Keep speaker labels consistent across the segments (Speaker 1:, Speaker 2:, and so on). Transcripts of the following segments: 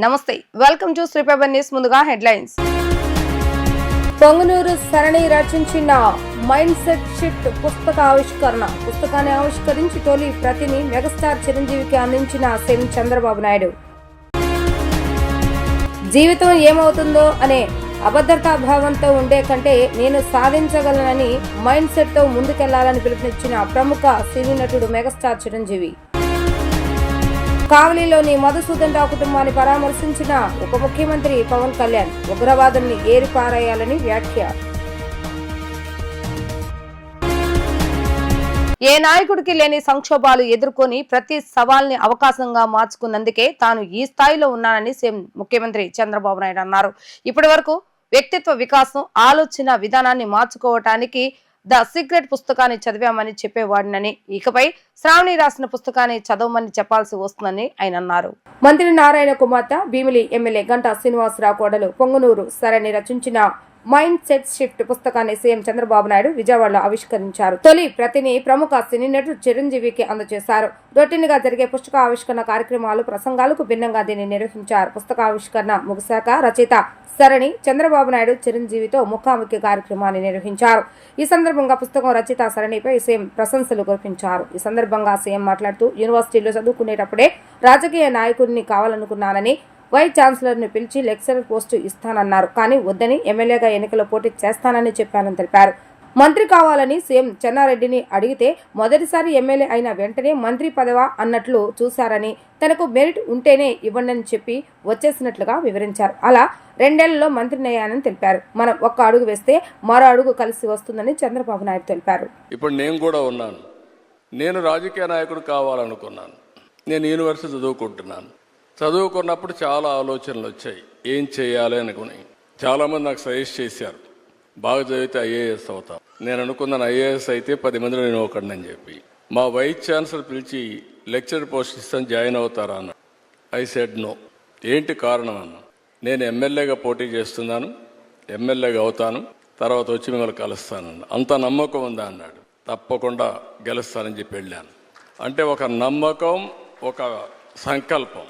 Speaker 1: నమస్తే, welcome to శ్రీపేపర్ news. ముందుగా headlines. Punganur సరణి రచించిన మైండ్ సెట్ షిఫ్ట్ పుస్తక ఆవిష్కరణ. పుస్తకాన్ని ఆవిష్కరించి తొలి ప్రతిని మెగాస్టార్ చిరంజీవికి అందించిన సీఎం చంద్రబాబు నాయుడు. జీవితం ఏమవుతుందో అనే అభద్రతా భావంతో ఉండే కంటే నేను సాధించగలనని మైండ్ సెట్ తో ముందుకెళ్లాలని పిలుపునిచ్చిన ప్రముఖ సినీ నటుడు మెగాస్టార్ చిరంజీవి. కావలిలోని మధుసూదన్ రావు కుటుంబాన్ని పరామర్శించిన ఉప ముఖ్యమంత్రి పవన్ కళ్యాణ్. ఉగ్రవాదుల్ని ఏరిపారేయాలని వ్యాఖ్య. ఏ నాయకుడికి లేని సంక్షోభాలు ఎదుర్కొని ప్రతి సవాల్ని అవకాశంగా మార్చుకున్నందుకే తాను ఈ స్థాయిలో ఉన్నానని సీఎం ముఖ్యమంత్రి చంద్రబాబు నాయుడు అన్నారు. ఇప్పటి వరకు వ్యక్తిత్వ వికాసం, ఆలోచన విధానాన్ని మార్చుకోవటానికి ద సీక్రెట్ పుస్తకాన్ని చదివామని చెప్పేవాడినని, ఇకపై శ్రావణి రాసిన పుస్తకాన్ని చదవమని చెప్పాల్సి వస్తుందని ఆయన అన్నారు. మంత్రి నారాయణ కుమార్తె భీమిలి ఎమ్మెల్యే గంటా శ్రీనివాసరావు కోడలు పొంగనూరు సరణి రచించిన మైండ్ సెట్ షిఫ్ట్ పుస్తకాన్ని సీఎం చంద్రబాబు నాయుడు విజయవాడలో ఆవిష్కరించారు. తొలి ప్రతిని ప్రముఖ సినీ నటుడు చిరంజీవికి అందజేశారు. రొటీన్ గా జరిగే పుస్తక ఆవిష్కరణ కార్యక్రమాలు, ప్రసంగాలకు భిన్నంగా దీన్ని నిర్వహించారు. పుస్తక ఆవిష్కరణ ముగిశాక రచయిత సరణి చంద్రబాబు నాయుడు చిరంజీవితో ముఖాముఖి కార్యక్రమాన్ని నిర్వహించారు. ఈ సందర్భంగా పుస్తకం రచయిత సరణిపై సీఎం ప్రశంసలు కురిపించారు. ఈ సందర్భంగా సీఎం మాట్లాడుతూ, యూనివర్సిటీలో చదువుకునేటప్పుడే రాజకీయ నాయకుడిని కావాలనుకున్నానని, వైస్ ఛాన్సలర్ ని పిలిచి లెక్చరర్ పోస్టు ఇస్తానన్నారు. కానీ వద్దని, ఎమ్మెల్యేగా ఎన్నికల్లో పోటీ చేస్తానని చెప్పానని తెలిపారు. మంత్రి కావాలని సీఎం చెన్నారెడ్డిని అడిగితే మొదటిసారి ఎమ్మెల్యే అయిన వెంటనే మంత్రి పదవా అన్నట్లు చూశారని, తనకు మెరిట్ ఉంటేనే ఇవ్వండి చెప్పి వచ్చేసినట్లుగా వివరించారు. అలా 2 ఏళ్లలో మంత్రినయ్యానని తెలిపారు. మనం ఒక్క అడుగు వేస్తే మరో అడుగు కలిసి వస్తుందని చంద్రబాబు నాయుడు తెలిపారు.
Speaker 2: ఇప్పుడు నేను కూడా ఉన్నాను. నేను రాజకీయ నాయకుడు కావాలనుకున్నాను. నేను యూనివర్సిటీ చదువుకున్నప్పుడు చాలా ఆలోచనలు వచ్చాయి, ఏం చేయాలి అనుకుని. చాలామంది నాకు సజెస్ట్ చేశారు, బాగా చదివితే ఐఏఎస్ అవుతాం. నేను అనుకున్నాను, ఐఏఎస్ అయితే 10 మందిలో నేను ఒకడిని చెప్పి. మా వైస్ ఛాన్సలర్ పిలిచి లెక్చరర్ పోస్ట్ ఇస్తాను, జాయిన్ అవుతారా అన్న. I said no. ఏంటి కారణం అన్న. నేను ఎమ్మెల్యేగా పోటీ చేస్తున్నాను, ఎమ్మెల్యేగా అవుతాను, తర్వాత వచ్చి మిమ్మల్ని కలుస్తానన్న. అంత నమ్మకం ఉందా అన్నాడు. తప్పకుండా గెలుస్తానని చెప్పి వెళ్ళాను. అంటే ఒక నమ్మకం, ఒక సంకల్పం.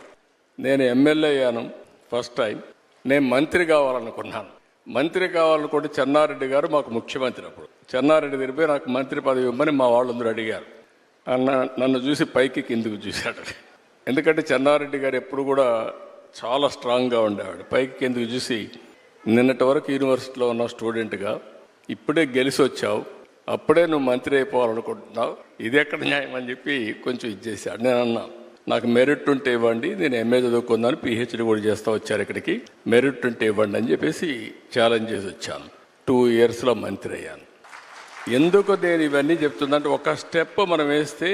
Speaker 2: నేను ఎమ్మెల్యే అయ్యాను ఫస్ట్ టైం. నేను మంత్రి కావాలనుకున్నాను. మంత్రి కావాలనుకుంటే చెన్నారెడ్డి గారు మాకు ముఖ్యమంత్రి. అప్పుడు చెన్నారెడ్డి తిరిగిపోయి నాకు మంత్రి పదవి ఇవ్వమని మా వాళ్ళందరూ అడిగారు. నన్ను చూసి పైకి కిందికి చూశాడు. ఎందుకంటే చెన్నారెడ్డి గారు ఎప్పుడు కూడా చాలా స్ట్రాంగ్గా ఉండేవాడు. పైకి కిందికి చూసి, నిన్నటి వరకు యూనివర్సిటీలో ఉన్న స్టూడెంట్గా ఇప్పుడే గెలిచి వచ్చావు, అప్పుడే నువ్వు మంత్రి అయిపోవాలనుకుంటున్నావు, ఇది ఎక్కడ న్యాయం అని చెప్పి కొంచెం ఇచ్చేసాడు. నేను అన్నా, నాకు మెరిట్ ఉంటే ఇవ్వండి, నేను ఎంఏ చదువుకున్నాను, పిహెచ్డీ కూడా చేస్తూ వచ్చారు ఇక్కడికి, మెరిట్ ఉంటే ఇవ్వండి అని చెప్పేసి ఛాలెంజ్ చేసి వచ్చాను. 2 ఇయర్స్లో మంత్రి అయ్యాను. ఎందుకు నేను ఇవన్నీ చెప్తుందంటే, ఒక స్టెప్ మనం వేస్తే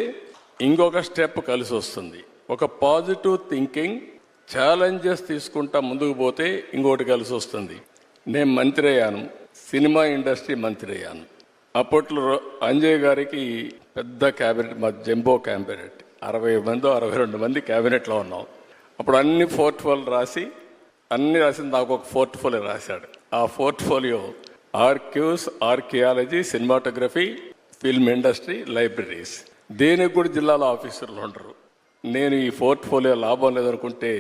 Speaker 2: ఇంకొక స్టెప్ కలిసి వస్తుంది. ఒక పాజిటివ్ థింకింగ్, ఛాలెంజెస్ తీసుకుంటా ముందుకు పోతే ఇంకోటి కలిసి వస్తుంది. నేను మంత్రి అయ్యాను, సినిమా ఇండస్ట్రీ మంత్రి అయ్యాను. అప్పట్లో అంజయ్ గారికి పెద్ద క్యాబినెట్, మా జంబో క్యాబినెట్, 60 మందో 62 మంది క్యాబినెట్లో ఉన్నాం. అప్పుడు అన్ని పోర్ట్ఫోలియో రాసి నాకు ఒక పోర్ట్ఫోలియో రాశాడు. ఆ portfolio archives, archaeology, cinematography, film industry, libraries. దేనికి కూడా జిల్లాలో ఆఫీసర్లు ఉండరు. నేను ఈ పోర్ట్ఫోలియో లాభం లేదనుకుంటే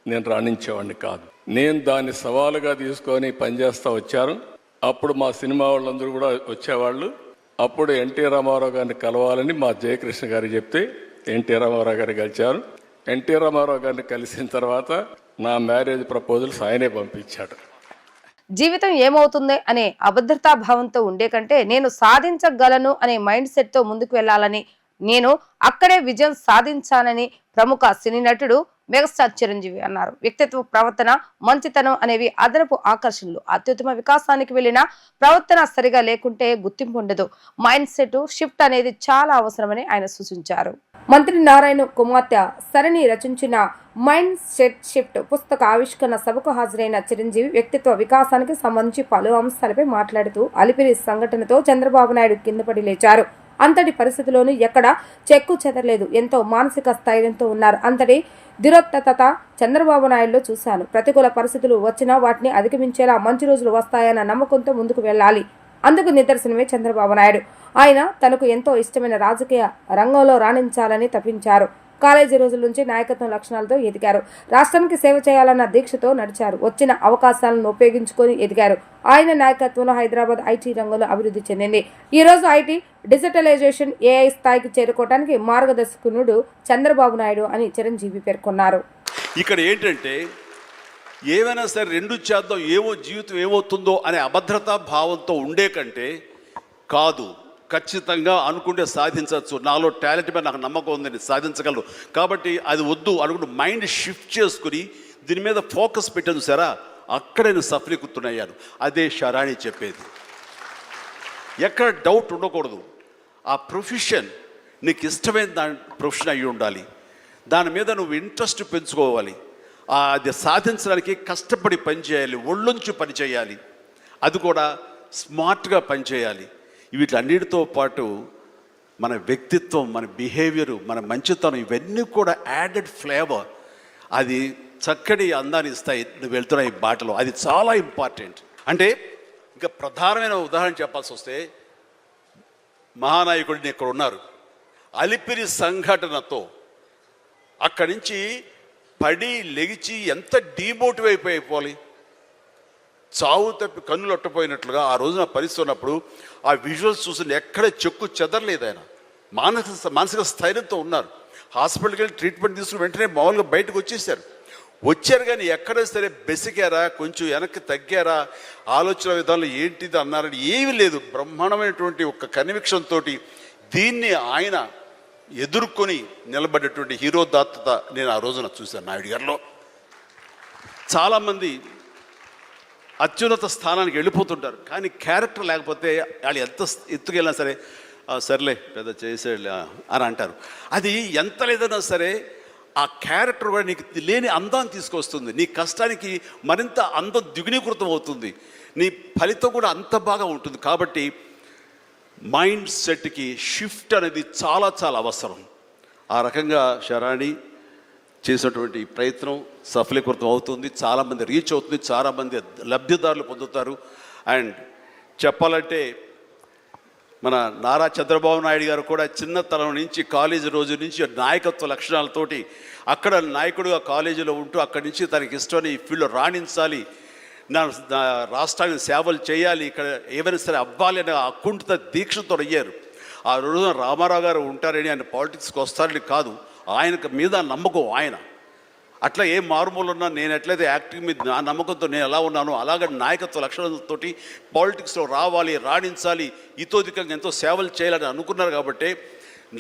Speaker 2: నేను రాణించేవాడిని కాదు. నేను దాన్ని సవాలుగా తీసుకొని పనిచేస్తూ వచ్చాను. అప్పుడు మా సినిమా వాళ్ళందరూ కూడా వచ్చేవాళ్ళు. అప్పుడు ఎన్టీ రామారావు గారిని కలవాలని మా జయకృష్ణ గారికి చెప్తే ఎన్టీ రామారావు గారు కలిశారు. ఎన్టీ రామారావు గారిని కలిసిన తర్వాత నా మ్యారేజ్ ప్రపోజల్స్ ఆయనే పంపించాడు.
Speaker 1: జీవితం ఏమవుతుంది అనే అభద్రతా భావంతో ఉండే కంటే నేను సాధించగలను అనే మైండ్ సెట్ తో ముందుకు వెళ్లాలని, నేను అక్కడే విజయం సాధించానని ప్రముఖ సినీ నటుడు మెగాస్టార్ చిరంజీవి అన్నారు. వ్యక్తిత్వ, ప్రవర్తన, మంచితనం అనేవి అదనపు ఆకర్షణలు. అత్యుత్తమ వికాసానికి వెళ్లిన ప్రవర్తన సరిగా లేకుంటే గుర్తింపు ఉండదు. మైండ్ సెట్ షిఫ్ట్ అనేది చాలా అవసరమని ఆయన సూచించారు. మంత్రి నారాయణ కుమార్తె సరణి రచించిన మైండ్ సెట్ షిఫ్ట్ పుస్తక ఆవిష్కరణ సభకు హాజరైన చిరంజీవి వ్యక్తిత్వ వికాసానికి సంబంధించి పలు అంశాలపై మాట్లాడుతూ, అలిపిరి సంఘటనతో చంద్రబాబు నాయుడు కిందపడి లేచారు. అంతటి పరిస్థితిలోనూ ఎక్కడ చెక్కు చెదరలేదు. ఎంతో మానసిక స్థైర్యంతో ఉన్నారు. అంతటి ధీరోత్తత చంద్రబాబు నాయుడులో చూశాను. ప్రతికూల పరిస్థితులు వచ్చినా వాటిని అధిగమించేలా మంచి రోజులు వస్తాయన్న నమ్మకంతో ముందుకు వెళ్ళాలి. అందుకు నిదర్శనమే చంద్రబాబు నాయుడు. ఆయన తనకు ఎంతో ఇష్టమైన రాజకీయ రంగంలో రాణించాలని తప్పించారు. కాలేజీ రోజుల నుంచి నాయకత్వం లక్షణాలతో ఎదిగారు. రాష్ట్రానికి సేవ చేయాలన్న దీక్షతో నడిచారు. వచ్చిన అవకాశాలను ఉపయోగించుకొని ఎదిగారు. ఆయన నాయకత్వంలో హైదరాబాద్ ఐటీ రంగంలో అభివృద్ధి చెందింది. ఈ రోజు ఐటీ డిజిటలైజేషన్ ఏఐ స్థాయికి చేరుకోవడానికి మార్గదర్శకునుడు చంద్రబాబు నాయుడు అని చిరంజీవి పేర్కొన్నారు.
Speaker 3: ఇక్కడ ఏంటంటే ఏమైనా సరే రెండు చేద్దాం, ఏమో జీవితం ఏమవుతుందో అనే అభద్రతా భావంతో ఉండే కంటే కాదు, ఖచ్చితంగా అనుకుంటే సాధించవచ్చు, నాలో టాలెంట్ మీద నాకు నమ్మకం ఉందని సాధించగలరు, కాబట్టి అది వద్దు అనుకుంటూ మైండ్ షిఫ్ట్ చేసుకుని దీని మీద ఫోకస్ పెట్టాను సరా, అక్కడ నేను సఫలీకృతునయ్యాను. అదే శరాణి చెప్పేది. ఎక్కడ డౌట్ ఉండకూడదు. ఆ ప్రొఫెషన్ నీకు ఇష్టమైన దాని ప్రొఫెషన్ అయ్యి ఉండాలి. దాని మీద నువ్వు ఇంట్రెస్ట్ పెంచుకోవాలి. అది సాధించడానికి కష్టపడి పనిచేయాలి, ఒళ్ళొంచి పనిచేయాలి, అది కూడా స్మార్ట్గా పనిచేయాలి. వీటన్నిటితో పాటు మన వ్యక్తిత్వం, మన బిహేవియరు, మన మంచితనం, ఇవన్నీ కూడా యాడెడ్ ఫ్లేవర్, అది చక్కటి అందాన్ని ఇస్తాయి నువ్వు వెళ్తున్న ఈ బాటలో. అది చాలా ఇంపార్టెంట్. అంటే ఇంకా ప్రధానమైన ఉదాహరణ చెప్పాల్సి వస్తే, మహానాయకుడిని ఇక్కడ ఉన్నారు. అలిపిరి సంఘటనతో అక్కడి నుంచి పడి లెగిచి ఎంత డీమోటివేట్ అయిపోవాలి, చావు తప్పి కన్నులు అట్టపోయినట్లుగా ఆ రోజున పరిస్థితి ఉన్నప్పుడు ఆ విజువల్స్ చూసి ఎక్కడ చెక్కు చెదరలేదు. ఆయన మానసిక స్థైర్యంతో ఉన్నారు. హాస్పిటల్కి వెళ్ళి ట్రీట్మెంట్ తీసుకుని వెంటనే మామూలుగా బయటకు వచ్చారు కానీ ఎక్కడ సరే బెసికారా, కొంచెం వెనక్కి తగ్గారా, ఆలోచన విధానంలో ఏంటిది అన్నారని ఏమీ లేదు. బ్రహ్మాండమైనటువంటి ఒక కన్విక్షన్ తోటి దీన్ని ఆయన ఎదుర్కొని నిలబడేటువంటి హీరో దాత్తత నేను ఆ రోజున చూశాను నాయుడు గారిలో. చాలామంది అత్యున్నత స్థానానికి వెళ్ళిపోతుంటారు, కానీ క్యారెక్టర్ లేకపోతే వాళ్ళు ఎంత ఎత్తుకెళ్ళినా సరే సర్లే పెద్ద చేసేళ్ళ అని అంటారు. అది ఎంత లేదన్నా సరే ఆ క్యారెక్టర్ కూడా నీకు లేని అందాన్ని తీసుకొస్తుంది. నీ కష్టానికి మరింత అందం ద్విగుణీకృతం అవుతుంది, నీ ఫలితం కూడా అంత బాగా ఉంటుంది. కాబట్టి మైండ్ సెట్కి షిఫ్ట్ అనేది చాలా చాలా అవసరం. ఆ రకంగా శరాణి చేసినటువంటి ప్రయత్నం సఫలీకృతం అవుతుంది. చాలామంది రీచ్ అవుతుంది, చాలామంది లబ్ధిదారులు పొందుతారు. అండ్ చెప్పాలంటే మన నారా చంద్రబాబు నాయుడు గారు కూడా చిన్నతనం నుంచి కాలేజీ రోజు నుంచి నాయకత్వ లక్షణాలతోటి అక్కడ నాయకుడుగా కాలేజీలో ఉంటూ అక్కడి నుంచి తనకి ఇష్టమని ఈ ఫీల్డ్లో రాణించాలి, నా రాష్ట్రానికి సేవలు చేయాలి, ఇక్కడ ఏమైనా సరే అవ్వాలి అనే అకుంఠిత దీక్షతో అయ్యారు. ఆ రోజున రామారావు గారు ఉంటారని ఆయన పాలిటిక్స్కి వస్తారని కాదు, ఆయనకు మీద నమ్మకం. ఆయన అట్లా ఏ మారుమూలు ఉన్నా నేను ఎట్లయితే యాక్టింగ్ మీద నా నమ్మకంతో నేను ఎలా ఉన్నానో అలాగే నాయకత్వ లక్షణాలతో పాలిటిక్స్లో రావాలి, రాణించాలి, ఇతోధికంగా ఎంతో సేవలు చేయాలని అనుకున్నారు. కాబట్టి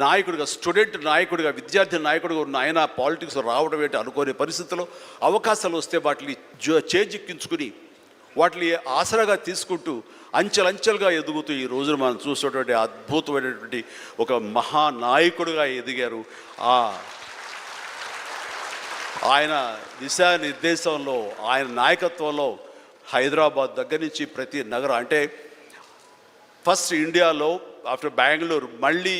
Speaker 3: నాయకుడిగా, స్టూడెంట్ నాయకుడిగా, విద్యార్థి నాయకుడిగా ఉన్న ఆయన పాలిటిక్స్లో రావడం ఏంటి అనుకోని పరిస్థితుల్లో అవకాశాలు వస్తే వాటిని చేజిక్కించుకుని వాటిని ఆసరాగా తీసుకుంటూ అంచెలంచెలుగా ఎదుగుతూ ఈ రోజున మనం చూసినటువంటి అద్భుతమైనటువంటి ఒక మహానాయకుడిగా ఎదిగారు. ఆయన దిశానిర్దేశంలో, ఆయన నాయకత్వంలో హైదరాబాద్ దగ్గర నుంచి ప్రతి నగరం, అంటే ఫస్ట్ ఇండియాలో ఆఫ్టర్ బెంగళూరు మళ్ళీ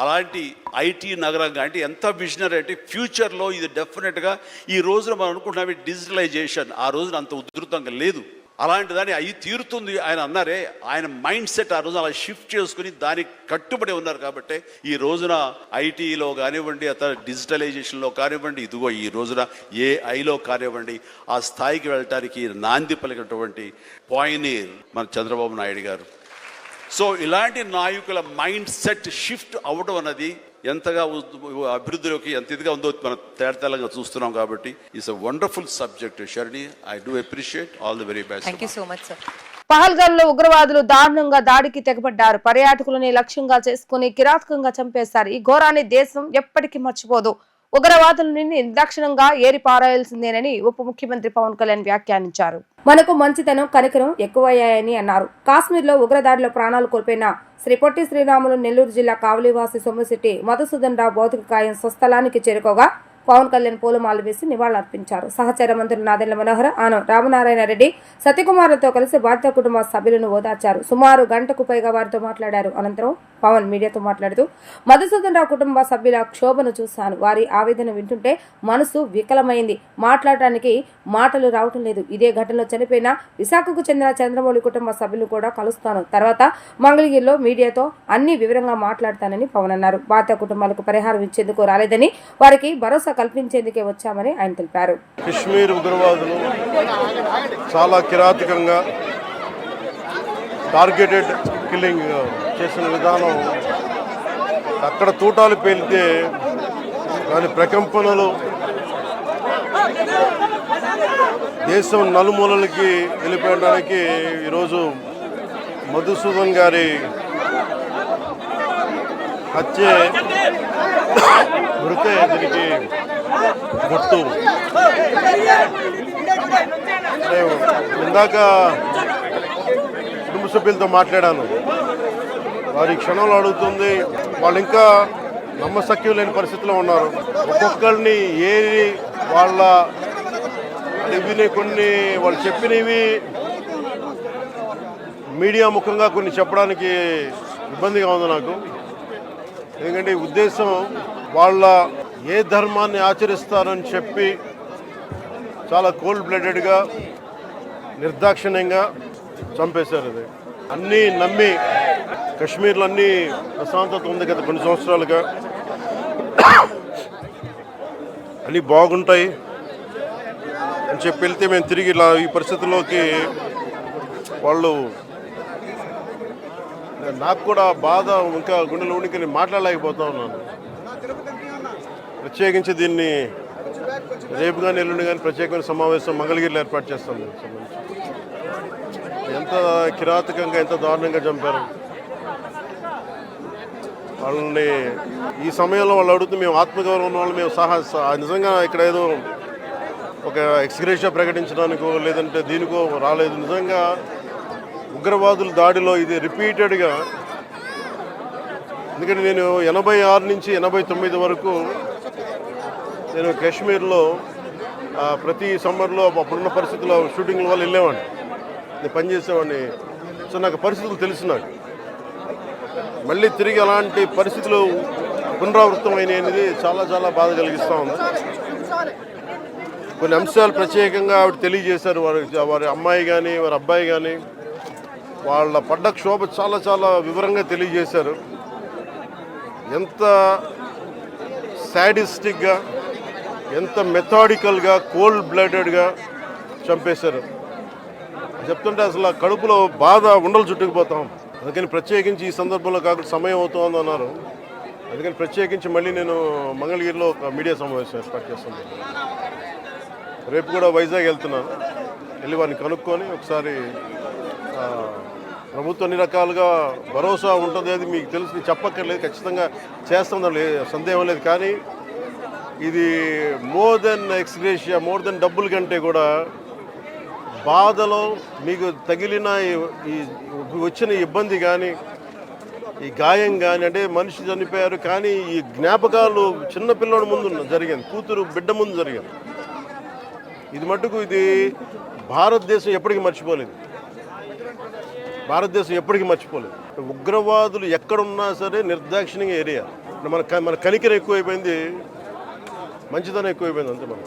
Speaker 3: అలాంటి ఐటీ నగరంగా, అంటే ఎంత విజనరీ అంటే ఫ్యూచర్లో ఇది డెఫినెట్గా ఈ రోజున మనం అనుకుంటున్నాం డిజిటలైజేషన్ ఆ రోజున అంత ఉధృతంగా లేదు, అలాంటి దాన్ని అవి తీరుతుంది ఆయన అన్నారే. ఆయన మైండ్ సెట్ ఆ రోజున అలా షిఫ్ట్ చేసుకుని దానికి కట్టుబడి ఉన్నారు. కాబట్టి ఈ రోజున ఐటీలో కానివ్వండి, అతను డిజిటలైజేషన్లో కానివ్వండి, ఇదిగో ఈ రోజున ఏఐలో కానివ్వండి, ఆ స్థాయికి వెళ్ళటానికి నాంది పలికినటువంటి పాయనీర్ మన చంద్రబాబు నాయుడు గారు. సో ఇలాంటి నాయకుల మైండ్ సెట్ షిఫ్ట్ అవ్వడం అన్నది ఎంతగా అభివృద్ధిలోకి ఎంత ఇదిగా ఉందో మనం తేడతెల్లంగా చూస్తున్నాం. కాబట్టి ఇట్స్ ఎ వండర్ఫుల్ సబ్జెక్ట్ శరణి. I do appreciate all the very best.
Speaker 1: Thank you so much sir. Pahalgam లో ఉగ్రవాదులు దారుణంగా దాడికి తెగబడ్డారు. పర్యాటకులని లక్ష్యంగా చేసుకుని కిరాతకంగా చంపేశారు. ఈ ఘోరాన్ని దేశం ఎప్పటికీ మర్చిపోదు. ఉగ్రవాదులని నిర్దాక్షిణంగా ఏరిపారాయాల్సిందేనని ఉప ముఖ్యమంత్రి పవన్ కళ్యాణ్ వ్యాఖ్యానించారు. మనకు మంచితనం, కనికరం ఎక్కువయ్యాయని అన్నారు. కాశ్మీర్ లో ఉగ్రదాడిలో ప్రాణాలు కోల్పోయిన శ్రీ పొట్టి శ్రీరాములు నెల్లూరు జిల్లా కావలివాసి సొమ్మిశెట్టి మధుసూదన్ రావు భౌతిక కాయం స్వస్థలానికి చేరుకోగా పవన్ కళ్యాణ్ పూలమాలలు వేసి నివాళులర్పించారు. సహచర మంత్రులు నాదెండ్ల మనోహర్, ఆనం రామనారాయణ రెడ్డి, సత్యకుమార్లతో కలిసి బాధిత కుటుంబ సభ్యులను ఓదార్చారు. సుమారు గంటకు పైగా వారితో మాట్లాడారు. అనంతరం పవన్ మీడియాతో మాట్లాడుతూ, మధుసూదన్ రావు కుటుంబ సభ్యుల క్షోభను చూశాను. వారి ఆవేదన వింటుంటే మనసు వికలమైంది. మాట్లాడటానికి మాటలు రావటం లేదు. ఇదే ఘటనలో చనిపోయిన విశాఖకు చెందిన చంద్రమౌళి కుటుంబ సభ్యులు కూడా కలుస్తాను. తర్వాత మంగళగిరిలో మీడియాతో అన్ని వివరంగా మాట్లాడతానని పవన్ అన్నారు. బాధిత కుటుంబాలకు పరిహారం ఇచ్చేందుకు రాలేదని, వారికి భరోసా కల్పించేందుకే వచ్చామని ఆయన తెలిపారు.
Speaker 4: కశ్మీర్ ఉగ్రవాదులు చాలా కిరాతకంగా టార్గెటెడ్ కిల్లింగ్ చేసిన విధానం, అక్కడ తూటాలు పేలితే దాని ప్రకంపనలు దేశం నలుమూలలకి వెళ్ళిపోయడానికి ఈరోజు మధుసూదన్ గారి హత్య మృతే దీనికి గుర్తు. ఇందాక కుటుంబ సభ్యులతో మాట్లాడాను. వారి క్షణంలో అడుగుతుంది, వాళ్ళు ఇంకా నమ్మశక్యం లేని పరిస్థితిలో ఉన్నారు. ఒక్కొక్కరిని ఏరి వాళ్ళ ఇవి కొన్ని వాళ్ళు చెప్పినవి మీడియా ముఖంగా కొన్ని చెప్పడానికి ఇబ్బందిగా ఉంది నాకు. ఎందుకంటే ఈ ఉద్దేశం వాళ్ళ ఏ ధర్మాన్ని ఆచరిస్తారని చెప్పి చాలా కోల్డ్ బ్లడెడ్గా నిర్దాక్షిణ్యంగా చంపేశారు. అది అన్నీ నమ్మి కశ్మీర్లో అన్నీ ప్రశాంతత ఉంది గత కొన్ని సంవత్సరాలుగా, అన్నీ బాగుంటాయి అని చెప్పి వెళ్తే మేము తిరిగి ఇలా ఈ పరిస్థితుల్లోకి వాళ్ళు, నాకు కూడా బాధ ఇంకా గుండెలో ఉండి నేను మాట్లాడలేకపోతా ఉన్నాను. ప్రత్యేకించి దీన్ని రేపు కానీ ఎల్లుండి కానీ ప్రత్యేకమైన సమావేశం మంగళగిరిలో ఏర్పాటు చేస్తాం. ఎంత కిరాతకంగా ఎంత దారుణంగా చంపారు వాళ్ళని. ఈ సమయంలో వాళ్ళు అడుగుతూ మేము ఆత్మగౌరవం ఉన్న వాళ్ళు మేము నిజంగా ఇక్కడ ఏదో ఒక ఎక్స్గ్రేషియా ప్రకటించడానికో లేదంటే దీనికో రాలేదు. నిజంగా ఉగ్రవాదుల దాడిలో ఇది రిపీటెడ్గా, ఎందుకంటే నేను 86 నుంచి 89 వరకు నేను కాశ్మీర్లో ప్రతి సమ్మర్లో అప్పుడున్న పరిస్థితుల్లో షూటింగ్ల వల్ల వెళ్ళేవాడిని, నేను పనిచేసేవాడిని. సో నాకు పరిస్థితులు తెలుసు. నాకు మళ్ళీ తిరిగి అలాంటి పరిస్థితులు పునరావృతమైనవి అనేది చాలా చాలా బాధ కలిగిస్తూ ఉంది. కొన్ని అంశాలు ప్రత్యేకంగా ఆవిడ తెలియజేశారు. వారి అమ్మాయి కానీ వారి అబ్బాయి కానీ వాళ్ళ పడ్డ క్షోభ చాలా చాలా వివరంగా తెలియజేశారు. ఎంత సాడిస్టిక్గా, ఎంత మెథాడికల్గా, కోల్డ్ బ్లడెడ్గా చంపేశారు చెప్తుంటే అసలు కడుపులో బాధ ఉండలు చుట్టుకుపోతాం. అందుకని ప్రత్యేకించి ఈ సందర్భంలో కాకుండా సమయం అవుతుంది అన్నారు. అందుకని ప్రత్యేకించి మళ్ళీ నేను మంగళగిరిలో ఒక మీడియా సమావేశం ఏర్పాటు చేస్తున్నాను. రేపు కూడా వైజాగ్ వెళ్తున్నాను. వెళ్ళి వారిని కనుక్కొని ఒకసారి ప్రభుత్వం అన్ని రకాలుగా భరోసా ఉంటుంది, అది మీకు తెలిసి చెప్పక్కర్లేదు, ఖచ్చితంగా చేస్తాం, సందేహం లేదు. కానీ ఇది more than ex gratia, more than డబ్బుల కంటే కూడా బాధలో మీకు తగిలిన ఈ వచ్చిన ఇబ్బంది కానీ, ఈ గాయం కానీ, అంటే మనిషి చనిపోయారు కానీ ఈ జ్ఞాపకాలు చిన్నపిల్లడి ముందు జరిగింది, కూతురు బిడ్డ ముందు జరిగింది. ఇది మటుకు ఇది భారతదేశం ఎప్పటికీ మర్చిపోలేదు. భారతదేశం ఎప్పటికీ మర్చిపోలేదు. ఉగ్రవాదులు ఎక్కడున్నా సరే నిర్దాక్షిణ్యంగా ఏరియా. మన కనికరం ఎక్కువైపోయింది, మంచిదనం ఎక్కువైపోయింది, అంతే. మనం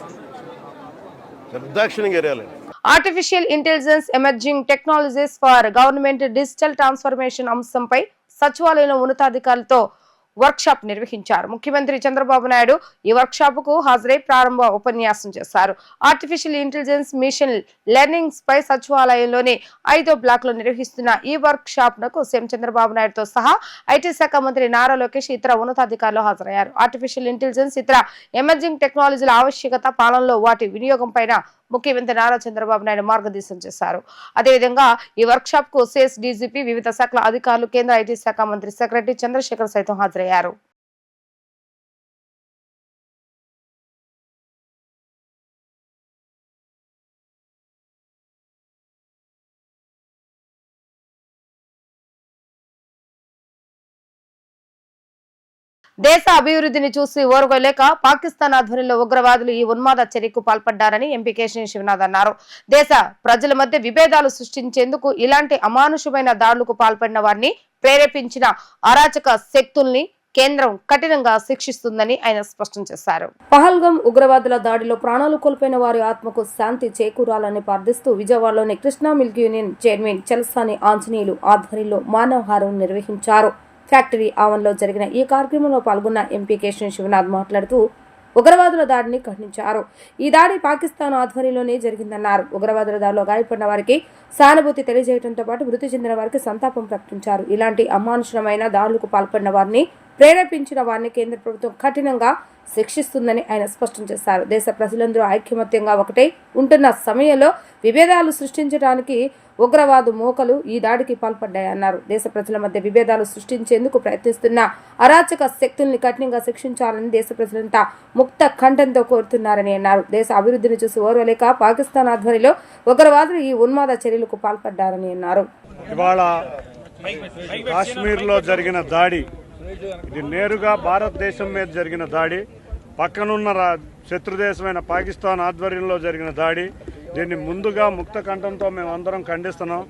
Speaker 4: నిర్దాక్షిణ్యంగా ఏరియాలే.
Speaker 1: Artificial intelligence emerging technologies for government digital transformation అంశంపై సచివాలయంలో ఉన్నతాధికారులతో వర్క్ షాప్ నిర్వహించారు. ముఖ్యమంత్రి చంద్రబాబు నాయుడు ఈ వర్క్ షాప్ కు హాజరై ప్రారంభ ఉపన్యాసం చేశారు. ఆర్టిఫిషియల్ ఇంటెలిజెన్స్ మిషన్ లెర్నింగ్స్ పై సచివాలయంలోని 5వ బ్లాక్ లో నిర్వహిస్తున్న ఈ వర్క్ షాప్ నకు సీఎం చంద్రబాబు నాయుడుతో సహా ఐటీ శాఖ మంత్రి నారా లోకేష్ ఇతర ఉన్నతాధికారులు హాజరయ్యారు. ఆర్టిఫిషియల్ ఇంటెలిజెన్స్ ఇతర ఎమర్జింగ్ టెక్నాలజీల ఆవశ్యకత, పాలనలో వాటి వినియోగం పైన ముఖ్యమంత్రి నారా చంద్రబాబు నాయుడు మార్గదర్శనం చేశారు. అదేవిధంగా ఈ వర్క్ షాప్ కు సిఎస్ డీజీపీ, వివిధ శాఖల అధికారులు, కేంద్ర ఐటీ శాఖ మంత్రి సెక్రటరీ చంద్రశేఖర్ సైతం హాజరయ్యారు. దేశ అభివృద్ధిని చూసి ఓర్వలేక పాకిస్తాన్ ఆధ్వర్యంలో ఉగ్రవాదులు ఈ ఉన్మాద చర్యకు పాల్పడ్డారని ఎంపీ కేశినేని శివనాథ్ అన్నారు. దేశ ప్రజల మధ్య విభేదాలు సృష్టించేందుకు ఇలాంటి అమానుషమైన దాడులకు పాల్పడిన వారిని ప్రేరేపించిన అరాచక శక్తుల్ని కేంద్రం కఠినంగా శిక్షిస్తుందని ఆయన స్పష్టం చేశారు. పహల్గాం ఉగ్రవాదుల దాడిలో ప్రాణాలు కోల్పోయిన వారి ఆత్మకు శాంతి చేకూరాలని ప్రార్థిస్తూ విజయవాడలోని Krishna milk union chairman Chalasani Anjaneyulu ఆధ్వర్యంలో మానవహారం నిర్వహించారు. ఫ్యాక్టరీ ఆవరణలో జరిగిన ఈ కార్యక్రమంలో పాల్గొన్న ఎంపీ కేశినేని శివనాథ్ మాట్లాడుతూ ఉగ్రవాదుల దాడిని ఖండించారు. ఈ దాడి పాకిస్తాన్ ఆధ్వర్యంలోనే జరిగిందన్నారు. ఉగ్రవాదుల దాడిలో గాయపడిన వారికి సానుభూతి తెలియజేయడంతో పాటు మృతి చెందిన వారికి సంతాపం ప్రకటించారు. ఇలాంటి అమానుషమైన దాడులకు పాల్పడిన వారిని ప్రేరేపించిన వారిని కేంద్ర ప్రభుత్వం కఠినంగా శిక్షిస్తుందని ఆయన స్పష్టం చేశారు. దేశ ప్రజలందరూ ఐక్యమత్యంగా ఒకటే ఉంటున్న సమయంలో విభేదాలు సృష్టించడానికి ఉగ్రవాదు మోకలు ఈ దాడికి పాల్పడ్డాయన్నారు. దేశ ప్రజల మధ్య విభేదాలు సృష్టించేందుకు ప్రయత్నిస్తున్న అరాచక శక్తుల్ని కఠినంగా శిక్షించాలని దేశ ప్రజలంతా ముక్త కంఠంతో కోరుతున్నారని అన్నారు. దేశ అభివృద్ధిని చూసి ఓర్వలేక పాకిస్తాన్ ఆధ్వర్యంలో ఉగ్రవాదులు ఈ ఉన్మాద చర్యలకు పాల్పడ్డారని అన్నారు.
Speaker 5: ఇవాళ కాశ్మీర్లో జరిగిన దాడి ఇది నేరుగా భారతదేశం మీద జరిగిన దాడి, పక్కనున్న శత్రుదేశమైన పాకిస్తాన్ ఆధ్వర్యంలో జరిగిన దాడి. దీన్ని ముందుగా ముక్త కంఠంతో మేము అందరం ఖండిస్తున్నాం.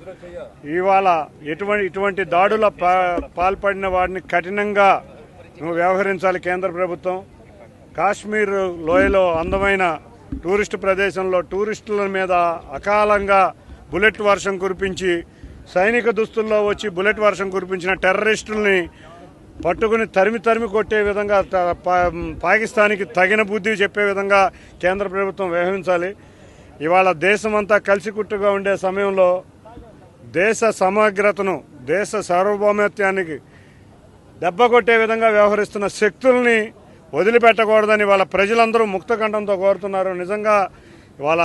Speaker 5: ఇవాళ ఇటువంటి దాడుల పాల్పడిన వారిని కఠినంగా వ్యవహరించాలి కేంద్ర ప్రభుత్వం. కాశ్మీర్ లోయలో అందమైన టూరిస్టు ప్రదేశంలో టూరిస్టుల మీద అకాలంగా బుల్లెట్ వర్షం కురిపించి సైనిక దుస్తుల్లో వచ్చి బుల్లెట్ వర్షం కురిపించిన టెర్రరిస్టుల్ని పట్టుకుని తరిమి కొట్టే విధంగా పాకిస్తాన్కి తగిన బుద్ధి చెప్పే విధంగా కేంద్ర ప్రభుత్వం వ్యవహరించాలి. ఇవాళ దేశమంతా కలిసికట్టుగా ఉండే సమయంలో దేశ సమగ్రతను, దేశ సార్వభౌమత్యానికి దెబ్బ కొట్టే విధంగా వ్యవహరిస్తున్న శక్తుల్ని వదిలిపెట్టకూడదని వాళ్ళ ప్రజలందరూ ముక్తకంఠంతో కోరుతున్నారు. నిజంగా ఇవాళ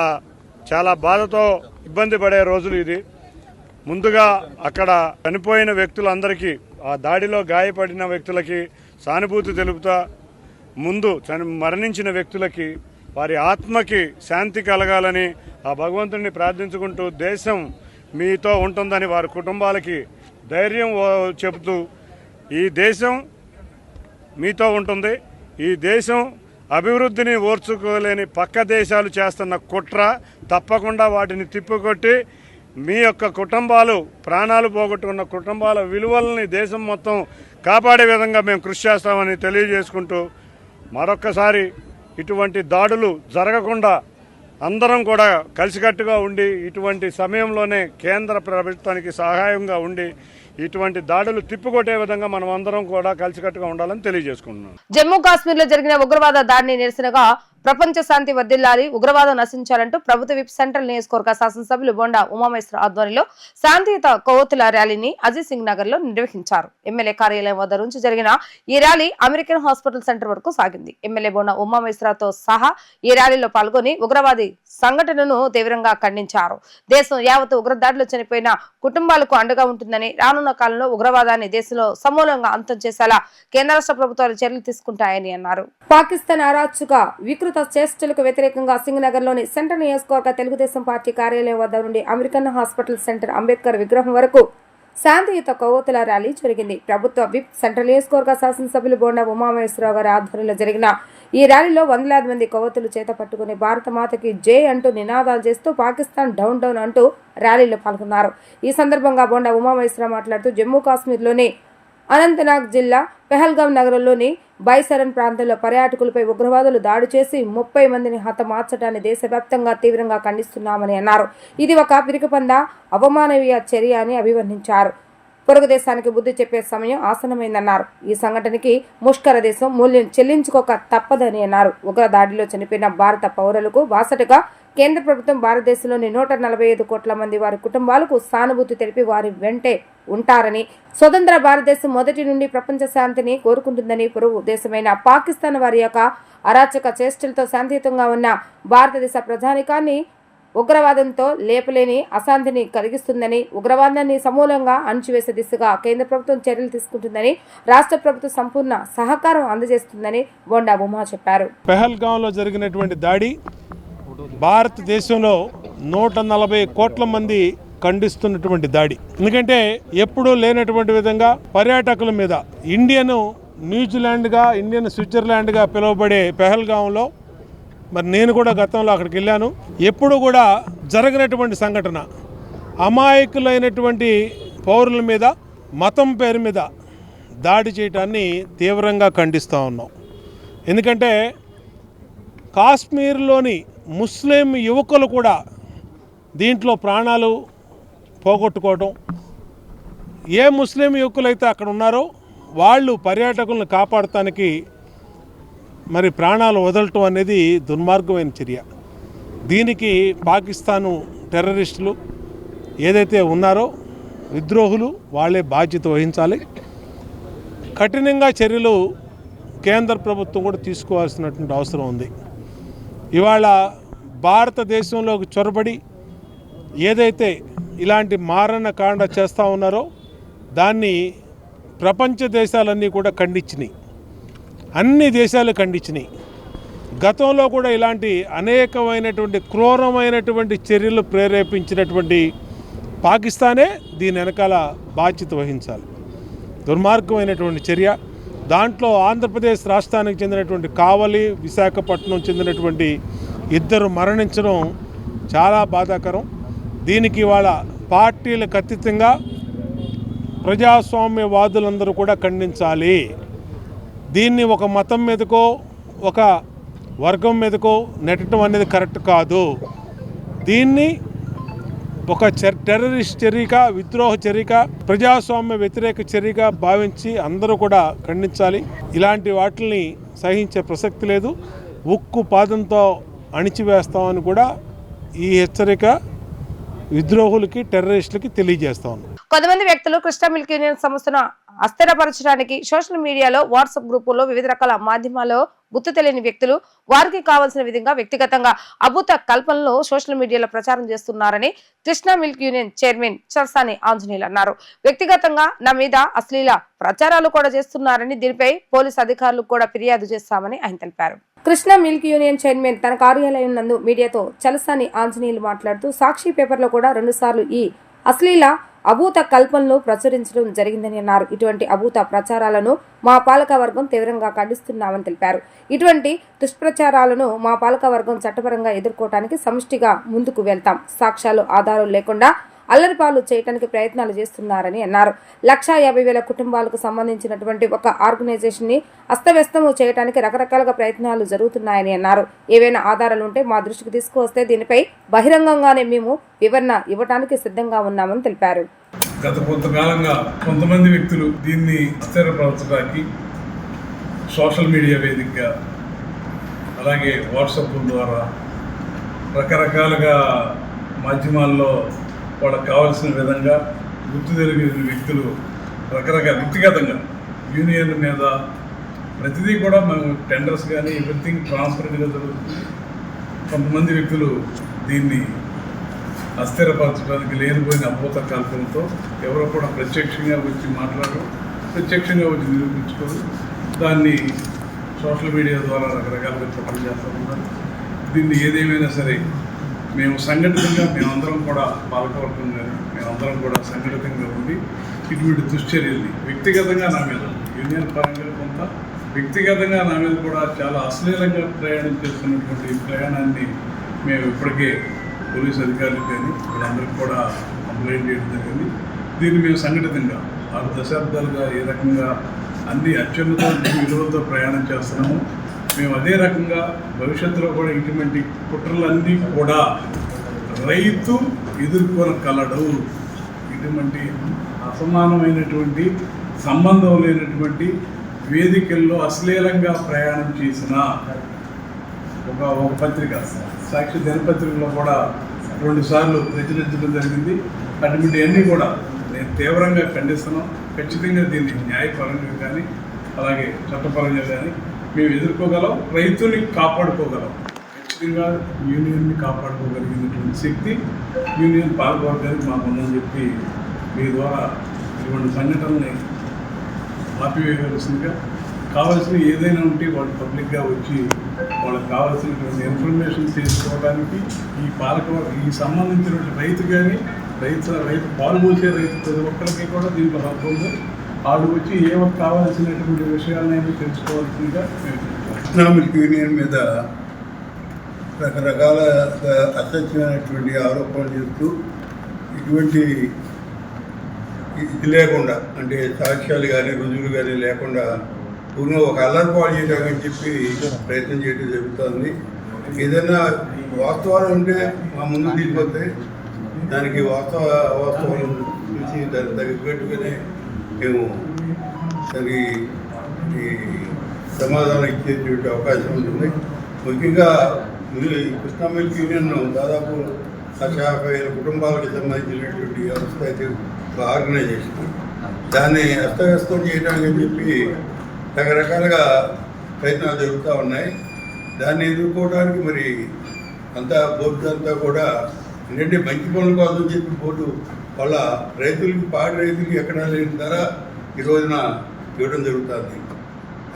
Speaker 5: చాలా బాధతో ఇబ్బంది పడే రోజులు ఇది. ముందుగా అక్కడ చనిపోయిన వ్యక్తులందరికీ, ఆ దాడిలో గాయపడిన వ్యక్తులకి సానుభూతి తెలుపుతా, ముందు మరణించిన వ్యక్తులకి వారి ఆత్మకి శాంతి కలగాలని ఆ భగవంతుడిని ప్రార్థించుకుంటూ దేశం మీతో ఉంటుందని వారి కుటుంబాలకి ధైర్యం చెబుతూ ఈ దేశం మీతో ఉంటుంది, ఈ దేశం అభివృద్ధిని ఓర్చుకోలేని పక్క దేశాలు చేస్తున్న కుట్ర తప్పకుండా వాటిని తిప్పికొట్టి మీ యొక్క కుటుంబాలు, ప్రాణాలు పోగొట్టుకున్న కుటుంబాల విలువలని దేశం మొత్తం కాపాడే విధంగా మేము కృషి చేస్తామని తెలియజేసుకుంటూ మరొక్కసారి ఇటువంటి దాడులు జరగకుండా అందరం కూడా కలిసికట్టుగా ఉండి ఇటువంటి సమయంలోనే కేంద్ర ప్రభుత్వానికి సహాయంగా ఉండి ఇటువంటి దాడులు తిప్పికొట్టే విధంగా మనం అందరం కూడా కలిసికట్టుగా ఉండాలని తెలియజేసుకుంటున్నాం.
Speaker 1: జమ్మూ కాశ్మీర్ లో జరిగిన ఉగ్రవాద దాడిని నిరసనగా ప్రపంచ శాంతి వర్ధిల్లాలి, ఉగ్రవాదం నశించాలంటూ ప్రభుత్వ విప్ సెంట్రల్ నియోజకవర్గ శాసనసభ్యులు బొండా ఉమామహేశ్వర ఆధ్వర్యంలో శాంతియుత కొవ్వొత్తుల ర్యాలీని అజిత్ సింగ్ నగర్ లో నిర్వహించారు. ఎమ్మెల్యే కార్యాలయం వద్ద నుంచి జరిగిన ఈ ర్యాలీ అమెరికన్ హాస్పిటల్ సెంటర్ వరకు సాగింది. ఎమ్మెల్యే బొండా ఉమామహేశ్వరతో సహా ఈ ర్యాలీలో పాల్గొని ఉగ్రవాది సంఘటనను తీవ్రంగా ఖండించారు. దేశం యావత్ ఉగ్రదాడిలో చనిపోయిన కుటుంబాలకు అండగా ఉంటుందని, రానున్న కాలంలో ఉగ్రవాదాన్ని దేశంలో సమూలంగా అంతం చేసేలా కేంద్ర రాష్ట్ర ప్రభుత్వాలు చర్యలు తీసుకుంటాయని అన్నారు. పాకిస్తాన్ అరాచక వికృత చేష్టలకు వ్యతిరేకంగా సింగ్ నగర్ లోని సెంట్రల్ నియోజకవర్గ తెలుగుదేశం పార్టీ కార్యాలయం వద్ద నుండి అమెరికన్ హాస్పిటల్ సెంటర్ అంబేద్కర్ విగ్రహం వరకు శాంతియుత కొవ్వొత్తుల ర్యాలీ జరిగింది. ప్రభుత్వ విప్ సెంట్రల్ నియోజకవర్గ శాసనసభ్యులు బొండా ఉమామహేశ్వరరావు గారి ఆధ్వర్యంలో జరిగిన ఈ ర్యాలీలో వందలాది మంది కొవ్వొత్తులు చేత పట్టుకుని భారత మాతకి జై అంటూ నినాదాలు చేస్తూ పాకిస్తాన్ డౌన్ డౌన్ అంటూ ర్యాలీలో పాల్గొన్నారు. ఈ సందర్భంగా బొండా ఉమామహేశ్వరరావు మాట్లాడుతూ జమ్మూ కాశ్మీర్లోని అనంతనాగ్ జిల్లా పెహల్గాం నగరంలోని బైసరన్ ప్రాంతంలో పర్యాటకులపై ఉగ్రవాదులు దాడి చేసి 30 మందిని హతమార్చడాన్ని దేశవ్యాప్తంగా తీవ్రంగా ఖండిస్తున్నామని అన్నారు. ఇది ఒక పిరికిపంద అవమాననీయ చర్య అని అభివర్ణించారు. పొరుగు దేశానికి బుద్ధి చెప్పే సమయం ఆసన్నమైందన్నారు. ఈ సంఘటనకి ముష్కర దేశం మూల్యం చెల్లించుకోక తప్పదని అన్నారు. ఉగ్ర దాడిలో చనిపోయిన భారత పౌరులకు బాసటగా కేంద్ర ప్రభుత్వం భారతదేశంలోని 145 కోట్ల మంది వారి కుటుంబాలకు సానుభూతి తెలిపి వారి వెంటే ఉంటారని, స్వతంత్ర భారతదేశం మొదటి నుండి ప్రపంచ శాంతిని కోరుకుంటుందని, పొరుగు దేశమైన పాకిస్తాన్ వారి యొక్క అరాచక చేష్టలతో శాంతియుతంగా ఉన్న భారతదేశ ప్రజానికాన్ని ఉగ్రవాదంతో లేపలేని అశాంతిని కలిగిస్తుందని, ఉగ్రవాదాన్ని సమూలంగా అణచివేసే దిశగా కేంద్ర ప్రభుత్వం చర్యలు తీసుకుంటుందని, రాష్ట్ర ప్రభుత్వం సంపూర్ణ సహకారం అందజేస్తుందని బొండా ఉమా చెప్పారు.
Speaker 6: పెహల్గాంలో జరిగినటువంటి దాడి భారతదేశంలో 140 కోట్ల మంది ఖండిస్తున్నటువంటి దాడి. ఎందుకంటే ఎప్పుడూ లేనటువంటి విధంగా పర్యాటకుల మీద ఇండియన్ న్యూజిలాండ్గా ఇండియన్ స్విట్జర్లాండ్గా పిలువబడే పెహల్గాంలో మరి నేను కూడా గతంలో అక్కడికి వెళ్ళాను. ఎప్పుడు కూడా జరగనటువంటి సంఘటన, అమాయకులైనటువంటి పౌరుల మీద మతం పేరు మీద దాడి చేయటాన్ని తీవ్రంగా ఖండిస్తూ ఉన్నాం. ఎందుకంటే కాశ్మీర్లోని ముస్లిం యువకులు కూడా దీంట్లో ప్రాణాలు పోగొట్టుకోవటం, ఏ ముస్లిం యువకులైతే అక్కడ ఉన్నారో వాళ్ళు పర్యాటకులను కాపాడటానికి మరి ప్రాణాలు వదలటం అనేది దుర్మార్గమైన చర్య. దీనికి పాకిస్తాను టెర్రరిస్టులు ఏదైతే ఉన్నారో విద్రోహులు వాళ్ళే బాధ్యత వహించాలి. కఠినంగా చర్యలు కేంద్ర ప్రభుత్వం కూడా తీసుకోవాల్సినటువంటి అవసరం ఉంది. ఇవాళ భారతదేశంలోకి చొరబడి ఏదైతే ఇలాంటి మారణకాండ చేస్తూ ఉన్నారో దాన్ని ప్రపంచ దేశాలన్నీ కూడా ఖండించినాయి, అన్ని దేశాలు ఖండించినాయి. గతంలో కూడా ఇలాంటి అనేకమైనటువంటి క్రూరమైనటువంటి చర్యలు ప్రేరేపించినటువంటి పాకిస్తానే దీని వెనకాల బాధ్యత వహించాలి. దుర్మార్గమైనటువంటి చర్య. దాంట్లో ఆంధ్రప్రదేశ్ రాష్ట్రానికి చెందినటువంటి కావలి, విశాఖపట్నం చెందినటువంటి ఇద్దరు మరణించడం చాలా బాధాకరం. దీనికి వాళ్ళ పార్టీలకు అతీతంగా ప్రజాస్వామ్యవాదులందరూ కూడా ఖండించాలి. దీన్ని ఒక మతం మీదకో ఒక వర్గం మీదకో నెట్టడం అనేది కరెక్ట్ కాదు. దీన్ని ఒక టెర్రరిస్ట్ చర్యగా, విద్రోహ చర్యగా, ప్రజాస్వామ్య వ్యతిరేక చర్యగా భావించి అందరూ కూడా ఖండించాలి. ఇలాంటి వాటిని సహించే ప్రసక్తి లేదు. ఉక్కు పాదంతో అణిచివేస్తామని కూడా ఈ హెచ్చరిక విద్రోహులకి, టెర్రరిస్టులకి తెలియజేస్తా ఉన్నాం.
Speaker 1: కొంతమంది వ్యక్తులు కృష్ణా మిల్క్ యూనియన్ సంస్థను అస్థిరపరచడానికి సోషల్ మీడియాలో, వాట్సాప్ గ్రూపుల్లో, వివిధ రకాల మాధ్యమాల్లో గుర్తు తెలియని వ్యక్తులు వారికి కావాల్సిన విధంగా వ్యక్తిగతంగా అభూత కల్పనలు సోషల్ మీడియాలో ప్రచారం చేస్తున్నారని Krishna milk union chairman Chalasani Anjaneyulu అన్నారు. వ్యక్తిగతంగా నా మీద అశ్లీల ప్రచారాలు కూడా చేస్తున్నారని, దీనిపై పోలీసు అధికారులకు కూడా ఫిర్యాదు చేస్తామని ఆయన తెలిపారు. కృష్ణా మిల్క్ యూనియన్ చైర్మన్ తన కార్యాలయం నందు మీడియాతో చలసాని ఆంజనేయులు మాట్లాడుతూ సాక్షి పేపర్లో కూడా 2 సార్లు ఈ అశ్లీల అభూత కల్పనలు ప్రచురించడం జరిగిందని అన్నారు. ఇటువంటి అభూత ప్రచారాలను మా పాలక వర్గం తీవ్రంగా ఖండిస్తున్నామని తెలిపారు. ఇటువంటి దుష్ప్రచారాలను మా పాలక వర్గం చట్టపరంగా ఎదుర్కోవడానికి సమిష్టిగా ముందుకు వెళ్తాం. సాక్ష్యాలు, ఆధారాలు లేకుండా అల్లరిపాలు చేయడానికి ప్రయత్నాలు చేస్తున్నారని అన్నారు. 1,50,000 కుటుంబాలకు సంబంధించినటువంటి ఒక ఆర్గనైజేషన్ ని అస్తవ్యస్తము చేయడానికి రకరకాలుగా ప్రయత్నాలు జరుగుతున్నాయని అన్నారు. ఏవైనా ఆధారాలు ఉంటే మా దృష్టికి తీసుకువస్తే దీనిపై బహిరంగంగానే మేము వివరణ ఇవ్వడానికి సిద్ధంగా ఉన్నామని తెలిపారు.
Speaker 7: గత కొంతకాలంగా కొంతమంది వ్యక్తులు దీన్ని అస్థిరపరచడానికి సోషల్ మీడియా వేదికగా, అలాగే వాట్సాప్ ద్వారా రకరకాలుగా మాధ్యమాల్లో వాళ్ళకి కావాల్సిన విధంగా గుర్తు తెలియని వ్యక్తులు రకరకాల వ్యక్తిగతంగా యూనియన్ మీద ప్రతిదీ కూడా మేము టెండర్స్ కానీ ఎవ్రీథింగ్ ట్రాన్స్పరెంట్గా జరుగుతుంది. కొంతమంది వ్యక్తులు దీన్ని అస్థిరపరచడానికి లేనిపోయిన అభూత కల్పనతో ఎవరో కూడా ప్రత్యక్షంగా వచ్చి మాట్లాడరు, ప్రత్యక్షంగా వచ్చి నిరూపించుకోరు. దాన్ని సోషల్ మీడియా ద్వారా రకరకాలుగా ప్రకటన చేస్తూ ఉన్నారు. దీన్ని ఏదేమైనా సరే మేము సంఘటితంగా, మేమందరం కూడా పాలకవర్గం కానీ మేమందరం కూడా సంఘటితంగా ఉండి ఇటువంటి దుశ్చర్యల్ని వ్యక్తిగతంగా నా మీద, యూనియన్ పరంగా కొంత వ్యక్తిగతంగా నా మీద కూడా చాలా అశ్లీలంగా ప్రయాణం చేస్తున్నటువంటి ప్రయాణాన్ని మేము ఇప్పటికే పోలీసు అధికారులకు కానీ వీళ్ళందరికీ కూడా కంప్లైంట్ చేయడం జరిగింది. దీన్ని మేము సంఘటితంగా 6 దశాబ్దాలుగా ఏ రకంగా అన్ని అత్యున్నత విలువలతో ప్రయాణం చేస్తున్నాము, మేము అదే రకంగా భవిష్యత్తులో కూడా ఇటువంటి కుట్రలన్నీ కూడా రైతు ఎదుర్కొనగలడు. ఇటువంటి అసమానమైనటువంటి సంబంధం లేనటువంటి వేదికల్లో అశ్లీలంగా ప్రయాణం చేసిన ఒక పత్రిక సాక్షి దినపత్రికలో కూడా 2 సార్లు ప్రచురించడం జరిగింది. అటువంటి అన్నీ కూడా నేను తీవ్రంగా ఖండిస్తున్నాం. ఖచ్చితంగా దీన్ని న్యాయపరంగా కానీ అలాగే చట్టపరంగా కానీ మేము ఎదుర్కోగలం, రైతుని కాపాడుకోగలం. ఖచ్చితంగా యూనియన్ని కాపాడుకోగలిగినటువంటి శక్తి యూనియన్ పాల్గొనడానికి మాకు ఉందని చెప్పి మీ ద్వారా ఇటువంటి సంఘటనల్ని ఆపివేయవలసిందిగా, కావాల్సిన ఏదైనా ఉంటే వాళ్ళు పబ్లిక్గా వచ్చి వాళ్ళకి కావాల్సినటువంటి ఇన్ఫర్మేషన్ తీసుకోవడానికి ఈ సంబంధించినటువంటి రైతు కానీ రైతు పాల్గొసే రైతు ప్రతి ఒక్కరికి కూడా దీంట్లో హక్కు ఉంది. వాళ్ళు వచ్చి ఏమో కావాల్సినటువంటి విషయాలను తెలుసుకోవాల్సిందిగా
Speaker 8: ఎకనామిక్ యూనియన్ మీద రకరకాల అసత్యమైనటువంటి ఆరోపణలు చేస్తూ ఇటువంటి ఇది లేకుండా అంటే సాక్ష్యాలు కానీ రుజువులు కానీ లేకుండా పూర్ణ ఒక అల్లరిపాలు చేయడామని చెప్పి ప్రయత్నం చేయడం జరుగుతుంది. ఏదైనా వాస్తవాలు ఉంటే మా ముందు తీసుకొస్తే దానికి వాస్తవాలు చూసి దానికి తగ్గట్టుగానే మేము దానికి సమాధానం ఇచ్చేటువంటి అవకాశం ఉంటుంది. ముఖ్యంగా కృష్ణా మిల్క్ యూనియన్ దాదాపు 150,000 కుటుంబాలకు సంబంధించినటువంటి వ్యవస్థ అయితే ఒక ఆర్గనైజేషన్. దాన్ని అస్తవ్యస్తం చేయడానికి అని చెప్పి రకరకాలుగా ప్రయత్నాలు జరుగుతూ ఉన్నాయి. దాన్ని ఎదుర్కోవడానికి మరి అంతా బోర్డు అంతా కూడా ఏంటంటే మంచి పనుల కోసం చెప్పి బోర్డు వాళ్ళ రైతులకి పాడి రైతులకి ఎక్కడా లేని ధర ఈ రోజున ఇవ్వడం జరుగుతుంది.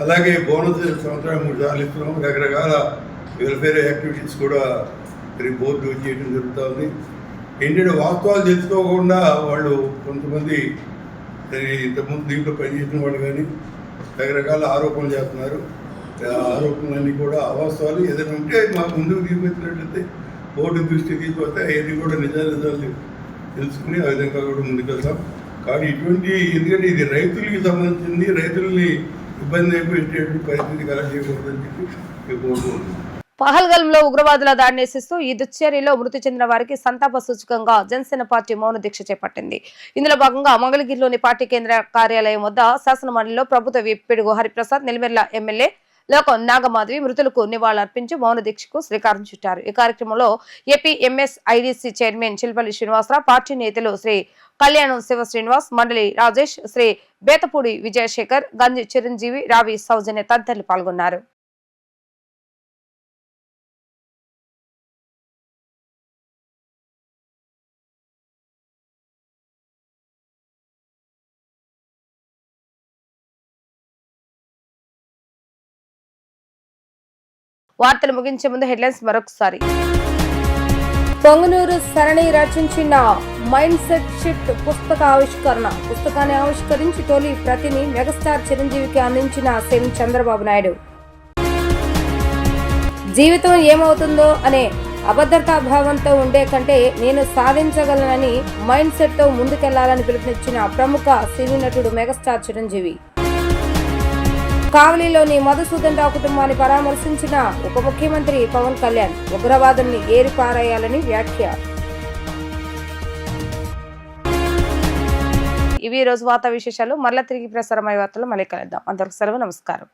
Speaker 8: అలాగే బోనస్ సంవత్సరం 3 సార్లు ఇస్తున్నాం. రకరకాల వెల్ఫేర్ యాక్టివిటీస్ కూడా మరి బోర్డు చేయడం జరుగుతుంది. ఏంటంటే వాస్తవాలు తెలుసుకోకుండా వాళ్ళు కొంతమంది ఇంతకుముందు దీంట్లో పనిచేసిన వాళ్ళు కానీ రకరకాల ఆరోపణలు చేస్తున్నారు. ఆరోపణలన్నీ కూడా అవాస్తవాలు. ఏదైనా ఉంటే మా ముందుకు తీసుకొచ్చినట్లయితే బోర్డు దృష్టి తీసుకొస్తే అవన్నీ కూడా నిజాలు తెలుసుకుని ఆ విధంగా కూడా ముందుకెళ్తాం. కానీ ఇటువంటి ఎందుకంటే ఇది రైతులకి సంబంధించింది, రైతుల్ని ఇబ్బంది అయిపోయేటువంటి పరిస్థితి కలెక్ట్ చేయకూడదని చెప్పి కోరుకుంటున్నాం.
Speaker 1: పహల్గంలో ఉగ్రవాదుల దాడిని నిరసిస్తూ ఈ దుశ్చర్యలో మృతి చెందిన వారికి సంతాప సూచకంగా జనసేన పార్టీ మౌన దీక్ష చేపట్టింది. ఇందులో భాగంగా మంగళగిరిలోని పార్టీ కేంద్ర కార్యాలయం వద్ద శాసనమండలిలో ప్రభుత్వ విప్ పిడుగు హరిప్రసాద్, నెల్లిమెర్ల ఎమ్మెల్యే లోకం నాగమాధవి మృతులకు నివాళులర్పించి మౌన దీక్షకు శ్రీకారం చుట్టారు. ఈ కార్యక్రమంలో AP MSIDC chairman Chilpalli Srinivasarao, party నేతలు శ్రీ కళ్యాణం శివ శ్రీనివాస్, మండలి రాజేష్, శ్రీ బేతపూడి విజయశేఖర్, గంజి చిరంజీవి, రావి సౌజన్య తదితరులు పాల్గొన్నారు. వార్తలు ముగించే ముందు హెడ్లైన్స్ మరొకసారి. పొంగనూరు సరణి రచించిన మైండ్ సెట్ షిఫ్ట్ పుస్తక ఆవిష్కరణ. పుస్తకాన్ని ఆవిష్కరించి తొలి ప్రతిని మెగాస్టార్ చిరంజీవికి అందించిన సీఎం చంద్రబాబు నాయుడు. జీవితం ఏమవుతుందో అనే అభద్రతా భావంతో ఉండే కంటే నేను సాధించగలనని మైండ్ సెట్ తో ముందుకెళ్లాలని పిలుపునిచ్చిన ప్రముఖ సినీ నటుడు మెగాస్టార్ చిరంజీవి. కావలిలోని మధుసూదన్ రావు కుటుంబాన్ని పరామర్శించిన ఉప ముఖ్యమంత్రి పవన్ కళ్యాణ్. ఉగ్రవాదుల్ని ఏరిపారేయాలని వ్యాఖ్య. ఇవి రోజు వార్తా విశేషాలు. మరలా తిరిగి ప్రసారమయ్యే వార్తలు మళ్ళీ కలుద్దాం. అందరికీ సెలవు. నమస్కారం.